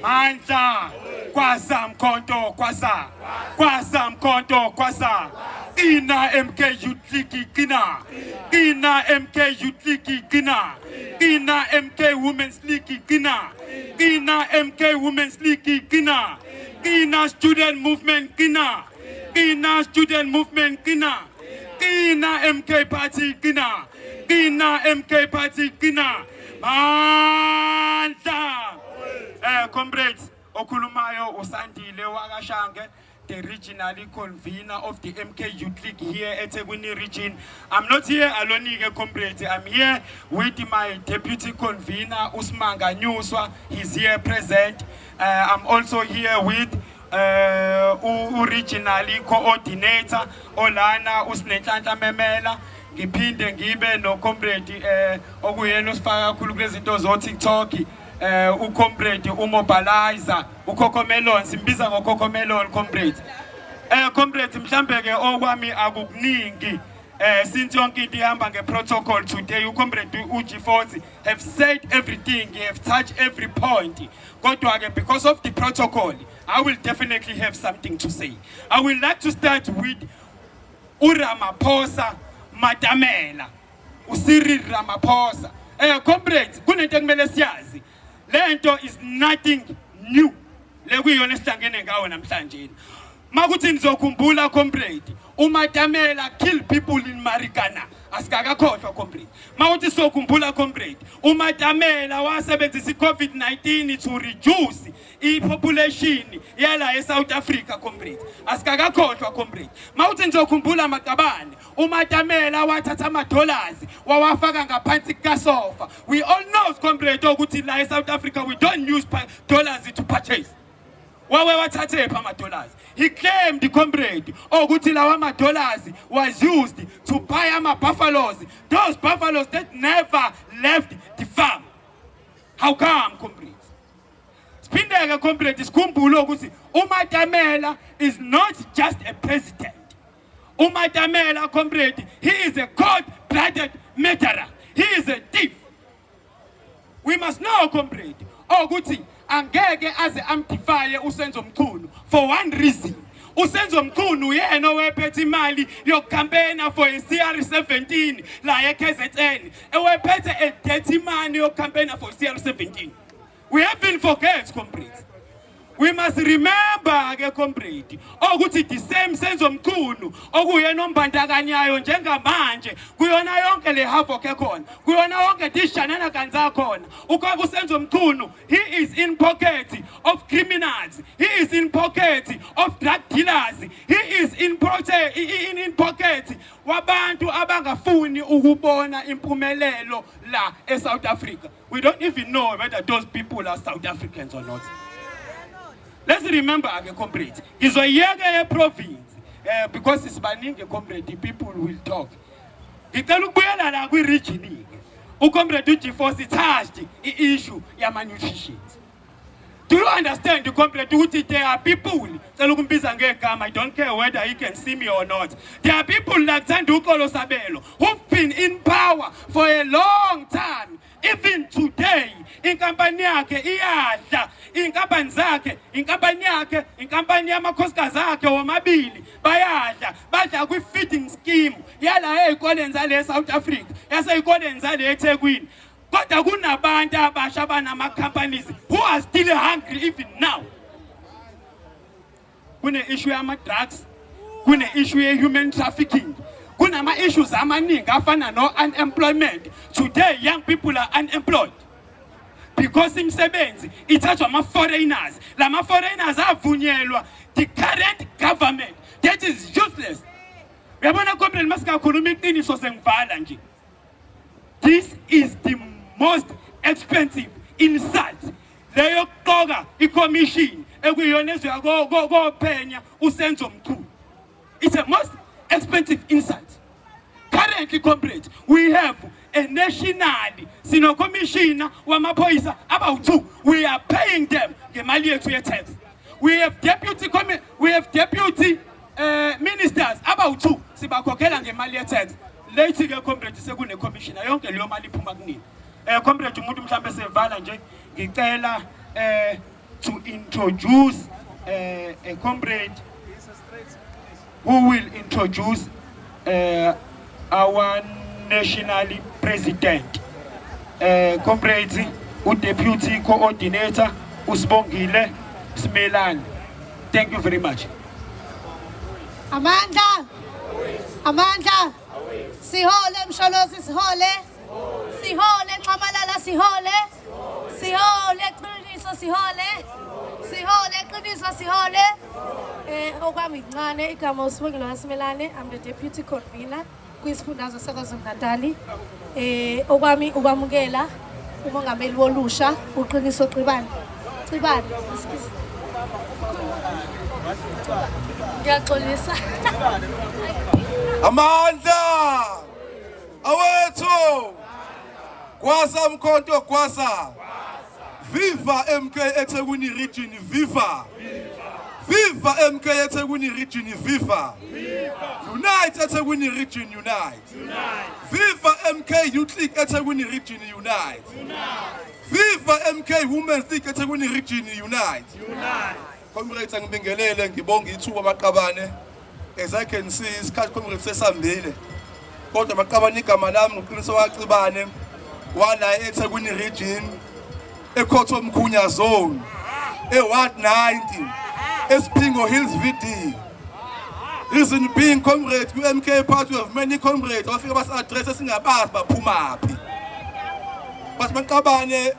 Mandla kwasa mkhonto kwasa kwasa mkhonto kwasa Ina MK Youth League Kina Ina MK Youth League Kina Ina MK Women's League Kina Ina MK Women's League Kina Ina Student Movement Kina Ina Student Movement Kina Ina MK Party Kina Ina MK Party Kina Mandla comrades okhulumayo uSandile wakashange, the regional convener of the MK Youth League here at eThekwini region. I'm not here alone, comrades. I'm here with my deputy convener Usmanga Nyuswa. He's here present. I'm also here with regional coordinator Olana Usnenhlanhla Memela. Ngiphinde ngibe no comrade okuyena osifaka kakhulu kulezinto zo TikTok. Ucomrade umobilizer uCocomelon simbiza ngoCocomelon comrades comrades mhlambe ke okwami akukuningi since yonke into ihamba ngeprotocol today ucomrade uG40 have said everything, he have touched every point kodwa ke because of the protocol I will definitely have something to say. I would like to start with uRamaphosa Matamela uCyril Ramaphosa comrades kunento ekumele siyazi. Lento is nothing new. Lekuyona esihlangene ngawo namhlanje. Makuthi nizokhumbula comrade, uMatamela kill people in Marikana. Asikakakhohlwa comrade. Makuthi sokhumbula comrade, uMatamela wasebenzisa iCovid-19 to reduce population yala eSouth Africa comrade. Asikakakhohlwa comrade. Makuthi nizokhumbula Maqabane, uMatamela wathatha ama-dollars wawafaka ngaphansi kasofa. We all know comrade ukuthi la eSouth Africa we don't use dollars to purchase. Wawe wathathe pha ama-dollars. He claimed the comrade ukuthi lawa ama-dollars was used to buy ama-buffaloes. Those buffaloes that never left the farm. How come comrades? Spindeke comrade isikhumbule ukuthi uMatamela is not just a president. uMatamela comrade, he is a cold-blooded murderer. He is a thief. We must know comrade ukuthi angeke aze amdifye uSenzo Mchunu for one reason. uSenzo Mchunu yena owephethe imali yokucampaigna for CR17 la eKZN. Ewephethe a dirty money yokucampaigna for CR17. We haven't forget comrades. We must remember ke comrade ukuthi the same Senzo Mchunu okuyena ombandakanyayo njengamanje kuyona yonke le havoc ekhona kuyona yonke dishanana kanza khona ukwaku uSenzo Mchunu, he is in pocket of criminals, he is in pocket of drug dealers, he is in pocket wabantu abangafuni ukubona impumelelo la eSouth Africa. We don't even know whether those people are South Africans or not. Let's remember, comrade, it's a year province because it's banning a comrade, the people will talk. It's a look where I will reach in. Comrade G4 touched the issue of malnutrition. Do you understand the comrade? There are people, I don't care whether he can see me or not. There are people like Sanduko Losabelo who've been in power for a long time. Even today, in company yake iyadla, in company zake, in company yake, in company yamakhosikaz akhe womabili bayadla, badla kwi-feeding scheme yala eyikoleni le South Africa, yaseyikoleni le eThekwini. Kodwa kunabantu abasha abanama-companies who are still hungry even now. Kune issue yama-drugs, kune issue ye-human trafficking. Kunama issues amaningi afana no unemployment. Today young people are unemployed because imsebenzi ithathwa ama-foreigners. Lama foreigners avunyelwa the current government that is useless. Uyabona comrade masikakhuluma iqiniso sengivala nje. This is the most expensive insult. Leyo qoka i-commission ekuyona ezwe kophenya uSenzo Mchunu. It's a most expensive insult. Currently, comrades, we have a national sino commissioner wamaphoyisa about 2. We are paying them ngemali yethu ye-tax. We have deputy ministers about 2 sibakhokhela ngemali ye-tax. Late ke comrades sekune commissioner yonke leyo mali iphuma kunini. Comrade umuntu mhlambe sevala nje ngicela to introduce a comrade who will introduce our national president. Comrades, Deputy Coordinator, Usbongile Smelane. Thank you very much. Amandla. Amandla. Sihole Msholozi sihole. Sihole Nxamalala sihole. Sihole Qiniso sihole. Sihole Qiniso sihole. Okwami incane igama uSibongile Smelane. I'm the deputy convener kwisifundazwe saKwaZulu-Natal. Okwami ukwamukela umongameli wolusha uQiniso Cibane. Cibane. Ngiyaxolisa. Amandla awethu kwasa mkhonto kwasa viva MK eThekwini region viva viva MK eThekwini region viva unite eThekwini region unite viva MK Youth League eThekwini region unite viva MK Women's League eThekwini region unite Comrades, ngibingelele ngibonga ithuba amaqabane as I can see isikhathi comrades sesambile kodwa amaqabane igama lami ngoqiniso wacibane wala eThekwini region eKhotho Mkhunya zone eWard 90 eSpingo Hills VD. Reason being comrades ku-MK party of many comrades wafika basi-address esingabazi baphumaphi but maqabane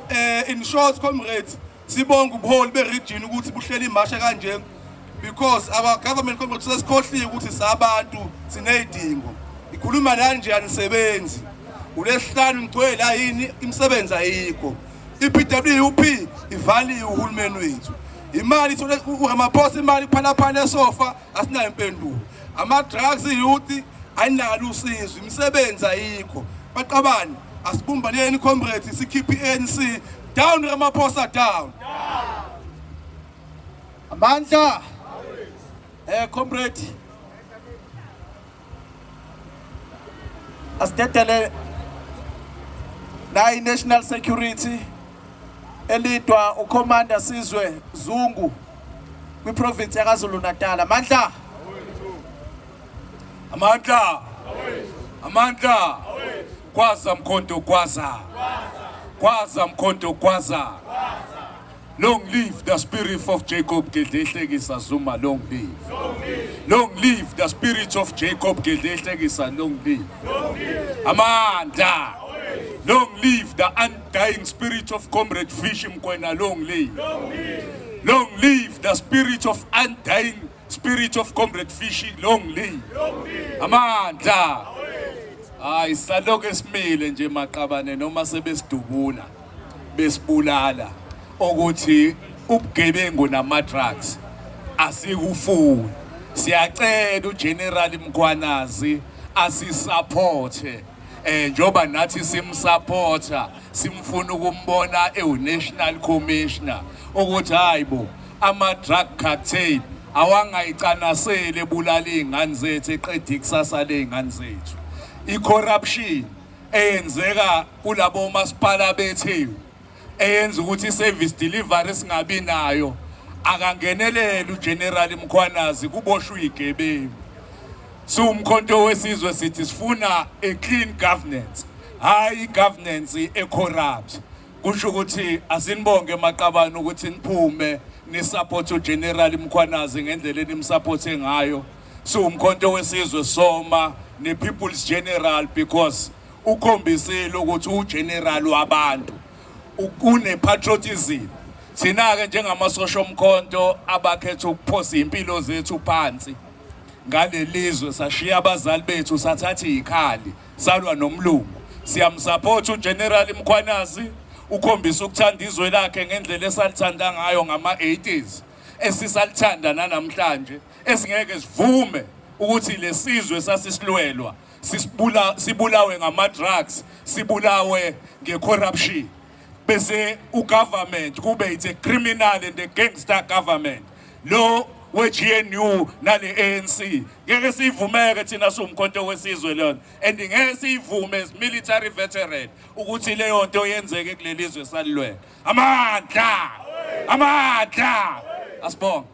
in short comrades sibonga ubuholi beregion ukuthi buhleli imasha kanje because our government comrades sesikhohliwe ukuthi sabantu sinezidingo ikhuluma kanje anisebenzi ulesihlanu ngicwe la yini imisebenzi ayikho iPWP ivaliwe uhulumeni wethu imali ithole uRamaphosa imali phala esofa asinayo impendulo ama drugs youth ayinalo usizo imisebenzi ayikho baqabani asibumbaneni comrades sikhiphe iANC down Ramaphosa down. Amandla. Comrade. Asithetele la national security elidwa uCommander Sizwe Zungu kwiprovince yaKwaZulu-Natal. Amandla. Amandla. Amandla. Kwaza mkhonto kwaza. Kwaza mkhonto kwaza. Long live the spirit of Jacob Gedlehlekisa Zuma, long live. Long live the spirit of Jacob Gedlehlekisa, long live. Amandla. Long live the undying spirit of Comrade Fishi Mkwena, long live. Long live the spirit of undying spirit of Comrade Fishi, long live. Amandla. Hayi saloke simile nje maqabane noma sebesidubula besibulala ukuthi ubugebengu nama drugs asikufuni siyacela uGeneral Mkhwanazi asisupporte njoba nathi simsupporta simfuna ukumbona eNational Commissioner ukuthi hayibo ama drug cartel awangayicanasele ebulala izingane zethu eqeda ikusasa lezingane zethu icorruption eyenzeka kulabo masipala bethu eyenza ukuthi service delivery singabi nayo akangenelele uGeneral Mkhwanazi kuboshwe igebengu umkhonto wesizwe sithi sifuna a clean governance hayi governance ecorrupt kusho ukuthi asinibonge maqabana ukuthi niphume ni support uGeneral Mkhwanazi ngendlela enimsupporte ngayo umkhonto wesizwe soma ne people's general because ukhombisile ukuthi ugeneral wabantu une patriotism thina ke njengamasosha omkhonto abakhetha ukuphosa impilo zethu phansi ngalelizwe sashiya abazali bethu sathatha ikhali salwa nomlungu siyamsupport uGeneral Mkhwanazi ukhombisa ukuthanda izwe lakhe ngendlela esalithanda ngayo ngama-80s esisalithanda namhlanje esingeke sivume ukuthi lesizwe sasisilwelwa sibulawe ngama drugs sibulawe ngecorruption bese ugovernment kube it's a criminal and a gangster government lo we-GNU nale ANC ngeke sivumeke thina somkhonto wesizwe lona and ngeke sivume as military veteran ukuthi leyo nto yenzeke kulelizwe salilwela amandla amandla asibonge.